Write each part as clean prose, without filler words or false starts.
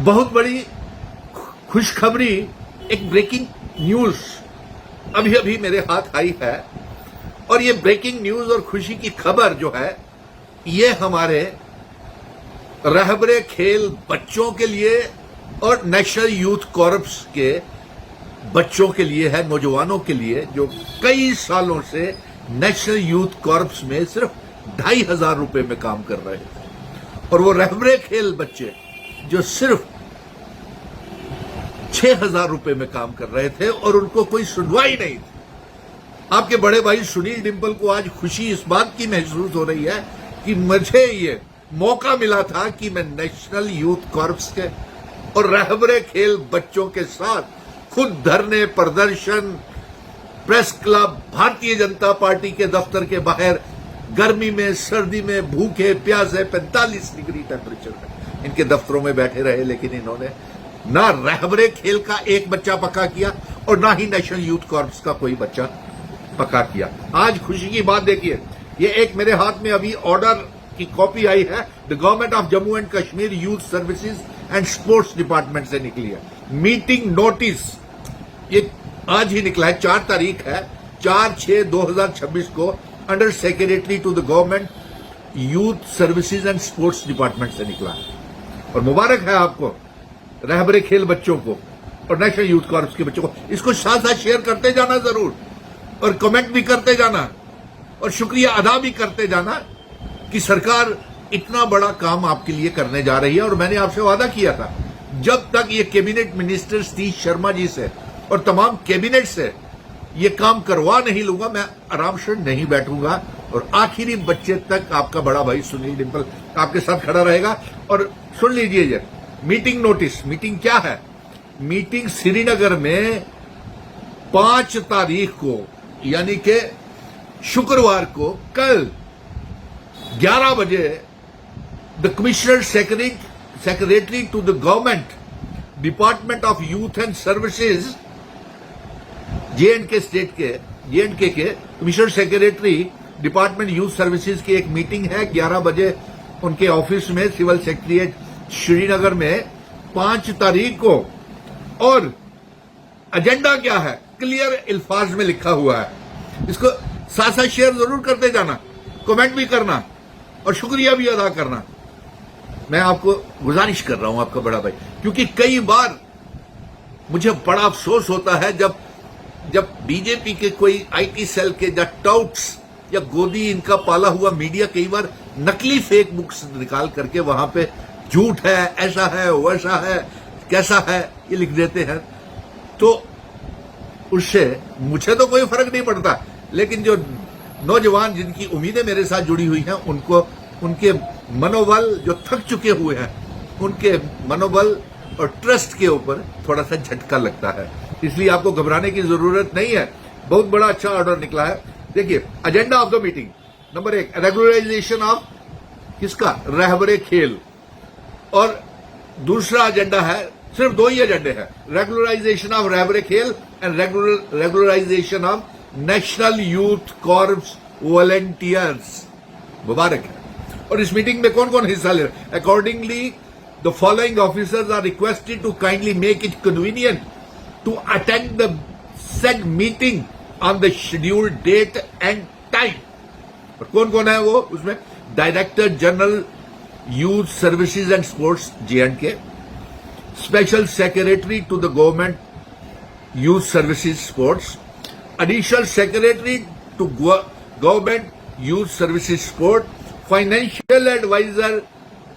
बहुत बड़ी खुशखबरी, एक ब्रेकिंग न्यूज अभी अभी मेरे हाथ आई है। और ये ब्रेकिंग न्यूज और खुशी की खबर जो है, ये हमारे रहबरे खेल बच्चों के लिए और नेशनल यूथ कॉर्प्स के बच्चों के लिए है, नौजवानों के लिए जो कई सालों से नेशनल यूथ कॉर्प्स में सिर्फ 2,500 रुपए में काम कर रहे थे। और वो रहबरे खेल बच्चे जो सिर्फ 6,000 रुपए में काम कर रहे थे और उनको कोई सुनवाई नहीं थी। आपके बड़े भाई सुनील डिंपल को आज खुशी इस बात की महसूस हो रही है कि मुझे ये मौका मिला था कि मैं नेशनल यूथ कॉर्प्स के और रहबरे खेल बच्चों के साथ खुद धरने, प्रदर्शन, press club, Bharatiya Janata party के दफ्तर के बाहर गर्मी में, सर्दी में, भूखे प्यासे 45 डिग्री टेम्परेचर में इनके दफ्तरों में बैठे रहे। लेकिन इन्होंने ना रहबरे खेल का एक बच्चा पक्का किया और ना ही नेशनल यूथ कॉर्प्स का कोई बच्चा पक्का किया। आज खुशी की बात देखिए, ये एक मेरे हाथ में अभी ऑर्डर की कॉपी आई है, the government of Jammu and Kashmir youth services and sports department से निकली है। मीटिंग नोटिस ये आज ही निकला है, 4 तारीख है, 4/6/2026 को under secretary to the government youth services and sports department से निकला है। और मुबारक है आपको, रहबरे खेल बच्चों को और नेशनल यूथ कॉर्प्स के बच्चों को। इसको साथ साथ शेयर करते जाना जरूर, और कमेंट भी करते जाना, और शुक्रिया अदा भी करते जाना कि सरकार इतना बड़ा काम आपके लिए करने जा रही है। और मैंने आपसे वादा किया था, जब तक ये कैबिनेट मिनिस्टर सतीश शर्मा जी से और तमाम कैबिनेट से ये काम करवा नहीं लूंगा, मैं आराम से नहीं बैठूंगा और आखिरी बच्चे तक आपका बड़ा भाई सुनील डिंपल आपके साथ खड़ा रहेगा। और सुन लीजिए ये मीटिंग नोटिस, मीटिंग क्या है? मीटिंग श्रीनगर में 5 तारीख को यानी कि शुक्रवार को कल 11 बजे the commissioner secretary to the government department of youth and services J and K के commissioner secretary department youth services की एक मीटिंग है 11 बजे उनके ऑफिस में, सिविल सेक्रेटरीट श्रीनगर में 5 तारीख को। और एजेंडा क्या है? क्लियर अल्फाज में लिखा हुआ है। इसको साथ साथ शेयर जरूर करते जाना, कमेंट भी करना और शुक्रिया भी अदा करना। मैं आपको गुजारिश कर रहा हूं, आपका बड़ा भाई, क्योंकि कई बार मुझे बड़ा अफसोस होता है जब बीजेपी के कोई आईटी सेल के या टाउट्स या गोदी इनका पाला हुआ मीडिया कई बार नकली फेक बुक्स निकाल करके वहां पे झूठ है, ऐसा है, वैसा है, कैसा है, ये लिख देते हैं। तो उससे मुझे तो कोई फर्क नहीं पड़ता, लेकिन जो नौजवान जिनकी उम्मीदें मेरे साथ जुड़ी हुई हैं, उनको उनके मनोबल जो थक चुके हुए हैं, उनके मनोबल और ट्रस्ट के ऊपर थोड़ा सा झटका लगता है। इसलिए आपको घबराने की जरूरत नहीं है। बहुत बड़ा अच्छा ऑर्डर निकला है। देखिए agenda of the meeting, number 1 regularisation of किसका? रहबरे खेल। और दूसरा एजेंडा है, सिर्फ 2 ही एजेंडे हैं, रेगुलराइजेशन ऑफ रहबरे खेल and regularisation of national youth corps volunteers. मुबारक है। और इस मीटिंग में कौन कौन हिस्सा ले रहे? Accordingly the following officers are requested to kindly make it convenient to attend the said meeting on the scheduled date and time. और कौन कौन है वो उसमें? Director general youth services and sports J and K, special secretary to the government youth services sports, additional secretary to government youth services sport, financial adviser,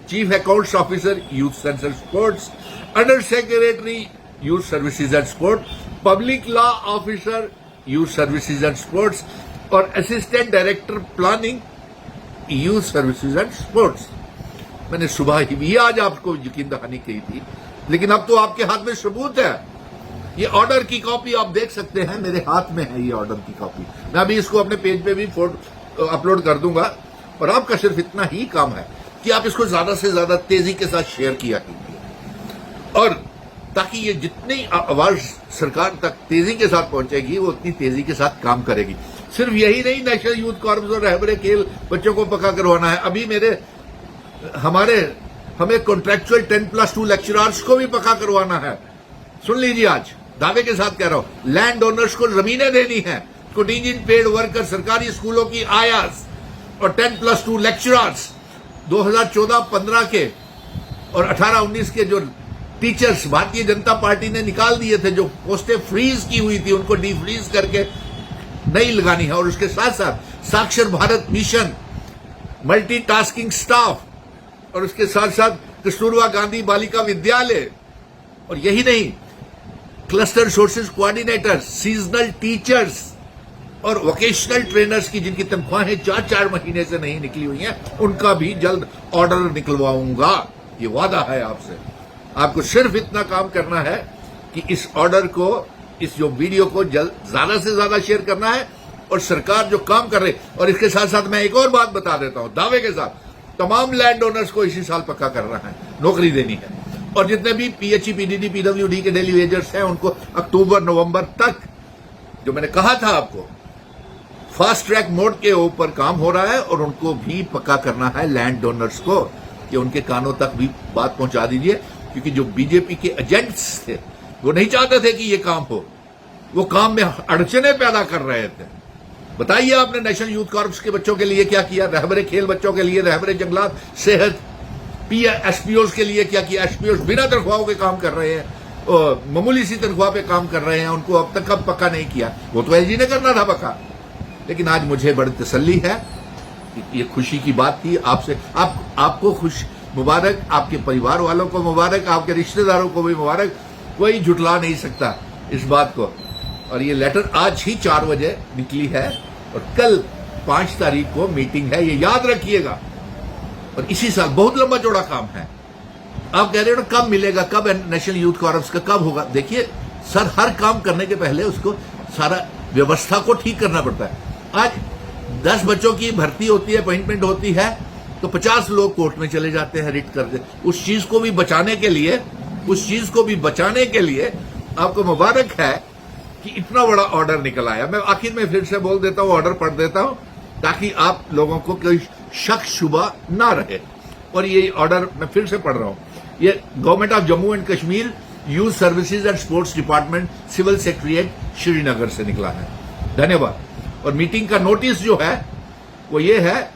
chief accounts officer youth centre sports, under secretary youth services and sport, public law officer youth services and sports और assistant director planning youth services and sports. मैंने सुबह ही भी आज आपको यकीन दहानी कही थी, लेकिन अब तो आपके हाथ में सबूत है। ये ऑर्डर की कॉपी आप देख सकते हैं, मेरे हाथ में है ये ऑर्डर की कॉपी। मैं अभी इसको अपने पेज पे भी फोटो अपलोड कर दूंगा। और आपका सिर्फ इतना ही काम है कि आप इसको ज्यादा से ज्यादा तेजी के साथ शेयर किया कीजिए, और ताकि ये जितनी आवाज सरकार तक तेजी के साथ पहुंचेगी वो उतनी तेजी के साथ काम करेगी। सिर्फ यही नहीं, नेशनल यूथ कॉर्प्स और रहबरे खेल बच्चों को पक्का करवाना है। अभी हमें कॉन्ट्रेक्चुअल 10+2 लेक्चरर्स को भी पक्का करवाना है। सुन लीजिए, आज दावे के साथ कह रहा हूं, लैंड ओनर्स को जमीनें देनी है, कंटीजेंट पेड वर्कर, सरकारी स्कूलों की आयास और 10+2 लेक्चरर्स 2014-15 के और 18-19 के जो टीचर्स भारतीय जनता पार्टी ने निकाल दिए थे, जो पोस्टें फ्रीज की हुई थी, उनको डीफ्रीज करके नहीं लगानी है। और उसके साथ साथ साक्षर भारत मिशन, मल्टीटास्किंग स्टाफ और उसके साथ साथ कस्तूरबा गांधी बालिका विद्यालय, और यही नहीं, cluster sources coordinators, seasonal teachers और वोकेशनल ट्रेनर्स की जिनकी तनख्वाहें 4-4 महीने से नहीं निकली हुई हैं, उनका भी जल्द ऑर्डर निकलवाऊंगा। ये वादा है आपसे। आपको सिर्फ इतना काम करना है कि इस ऑर्डर को, इस जो वीडियो को जल्द ज्यादा से ज्यादा शेयर करना है, और सरकार जो काम कर रही। और इसके साथ साथ मैं एक और बात बता देता हूं, दावे के साथ, तमाम लैंड ओनर्स को इसी साल पक्का करना है, नौकरी देनी है। और जितने भी पीएचई, पीडीडी, पीडब्ल्यूडी के डेली वेजर्स हैं, उनको अक्टूबर नवंबर तक, जो मैंने कहा था आपको, फास्ट ट्रैक मोड के ऊपर काम हो रहा है, और उनको भी पक्का करना है लैंड ओनर्स को, कि उनके कानों तक भी बात पहुंचा दीजिए। क्योंकि जो बीजेपी के एजेंट्स थे, वो नहीं चाहते थे कि ये काम हो, वो काम में अड़चने पैदा कर रहे थे। बताइए, आपने नेशनल यूथ कॉर्प्स के बच्चों के लिए क्या किया, रहबरे खेल बच्चों के लिए, रहबरे जंगलात, सेहत, एसपीओस के लिए क्या किया। एसपीओस बिना तनख्वाहों के काम कर रहे हैं, और मामूली सी तनख्वाह पे काम कर रहे हैं, उनको अब तक कब पक्का नहीं किया। वो तो एलजी ने करना था पक्का। लेकिन आज मुझे बड़ी तसल्ली है, ये खुशी की बात थी आपसे। आपको खुश मुबारक, आपके परिवार वालों को मुबारक, आपके रिश्तेदारों को भी मुबारक। कोई झुटला नहीं सकता इस बात को। और ये लेटर आज ही 4 बजे निकली है, और कल 5 तारीख को मीटिंग है, ये याद रखिएगा। और इसी साल बहुत लंबा चौड़ा काम है। आप कह रहे हो ना कब मिलेगा, कब नेशनल यूथ कॉर्प्स का कब होगा। देखिए सर, हर काम करने के पहले उसको सारा व्यवस्था को ठीक करना पड़ता है। आज 10 बच्चों की भर्ती होती है, अपॉइंटमेंट होती है, तो 50 लोग कोर्ट में चले जाते हैं, रिट करते। उस चीज को भी बचाने के लिए आपको मुबारक है कि इतना बड़ा ऑर्डर निकल आया। मैं आखिर में फिर से बोल देता हूं, ऑर्डर पढ़ देता हूं, ताकि आप लोगों को कोई शक शुबा ना रहे। और ये ऑर्डर मैं फिर से पढ़ रहा हूं। ये government of Jammu and Kashmir youth services and sports department, civil secretariat, Srinagar से निकला है। धन्यवाद। और मीटिंग का नोटिस जो है वो ये है,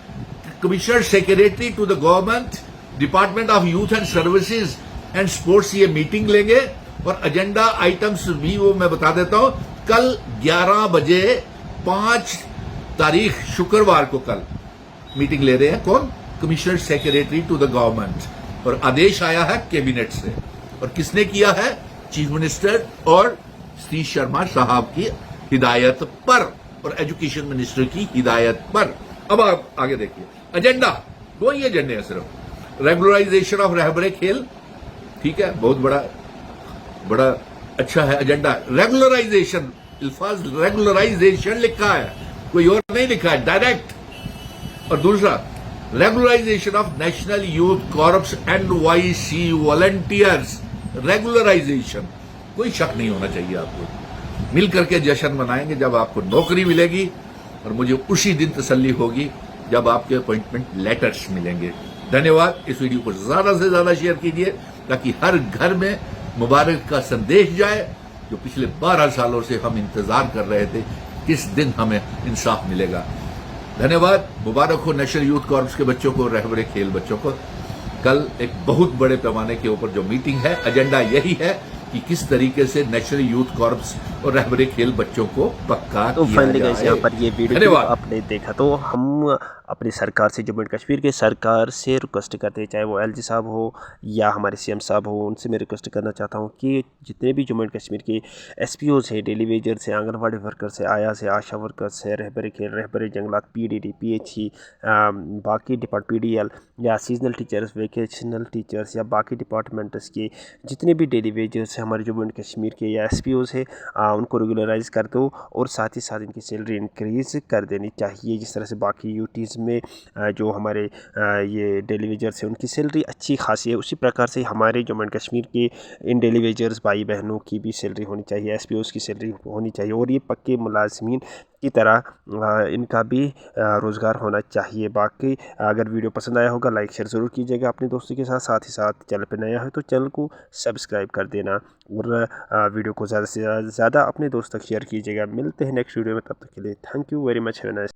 commissioner secretary to the government, department of youth and services and sports ये मीटिंग लेंगे। और एजेंडा आइटम्स भी वो मैं बता देता हूं, कल 11 बजे 5 तारीख शुक्रवार को कल मीटिंग ले रहे हैं। कौन? Commissioner secretary to the government. और आदेश आया है कैबिनेट से। और किसने किया है? चीफ मिनिस्टर और सतीश शर्मा साहब की हिदायत पर, और एजुकेशन मिनिस्टर की हिदायत पर। अब आप आगे देखिए, एजेंडा 2 ही एजेंडे हैं सिर्फ। रेगुलराइजेशन ऑफ रहबरे खेल, ठीक है, बहुत बड़ा अच्छा है एजेंडा। रेगुलराइजेशन, अल्फाज रेगुलराइजेशन लिखा है, कोई और नहीं लिखा है, डायरेक्ट। और दूसरा, regularisation of national youth corps NYC volunteers, regularisation. कोई शक नहीं होना चाहिए आपको। मिल करके जश्न मनाएंगे जब आपको नौकरी मिलेगी, और मुझे उसी दिन तसल्ली होगी जब आपके अपॉइंटमेंट लेटर्स मिलेंगे। धन्यवाद। इस वीडियो को ज्यादा से ज्यादा शेयर कीजिए, ताकि हर घर में मुबारक का संदेश जाए, जो पिछले 12 सालों से हम इंतजार कर रहे थे, किस दिन हमें इंसाफ मिलेगा। धन्यवाद। मुबारक हो नेशनल यूथ कॉर्प्स के बच्चों को, रहबरे खेल बच्चों को। कल एक बहुत बड़े पैमाने के ऊपर जो मीटिंग है, एजेंडा यही है कि किस तरीके से नेशनल यूथ कॉर्प्स और रहबरे खेल बच्चों को पक्का तो किया फाइनली गाइस, यहाँ पर ये वीडियो आपने देखा, तो हम अपनी सरकार से, जम्मू एंड कश्मीर की सरकार से रिक्वेस्ट करते हैं, चाहे वो LG साहब हो या हमारे CM साहब हो, उनसे मैं रिक्वेस्ट करना चाहता हूँ कि जितने भी जम्मू एंड कश्मीर के SPOs हैं, डेली वेजर्स हैं, आंगनवाड़ी वर्कर्स हैं, आयास है, आशा वर्कर्स है, रहबरे खेल, रहबरे जंगलात, PDD, PHE, बाकी PDL या सीजनल टीचर्स, वेकेशनल टीचर्स या बाकी डिपार्टमेंट्स के जितने भी डेली वेजर्स हैं हमारे जम्मू एंड कश्मीर के या SPOs हैं, उनको रेगुलराइज कर दो, और साथ ही साथ इनकी सैलरी इंक्रीज़ कर देनी चाहिए। जिस तरह से बाकी यूटीज़ में जो हमारे ये डेली वेजर्स हैं उनकी सैलरी अच्छी खासी है, उसी प्रकार से हमारे जम्मू एंड कश्मीर के इन डेली वेजर्स भाई बहनों की भी सैलरी होनी चाहिए, SPOs की सैलरी होनी चाहिए। और ये पक्के मुलाजमीन की तरह इनका भी रोज़गार होना चाहिए। बाकी अगर वीडियो पसंद आया होगा लाइक शेयर ज़रूर कीजिएगा अपने दोस्तों के साथ, साथ ही साथ चैनल पर नया है तो चैनल को सब्सक्राइब कर देना और वीडियो को ज़्यादा से ज़्यादा अपने दोस्त तक शेयर कीजिएगा। मिलते हैं नेक्स्ट वीडियो में, तब तक के लिए thank you very much. Have a nice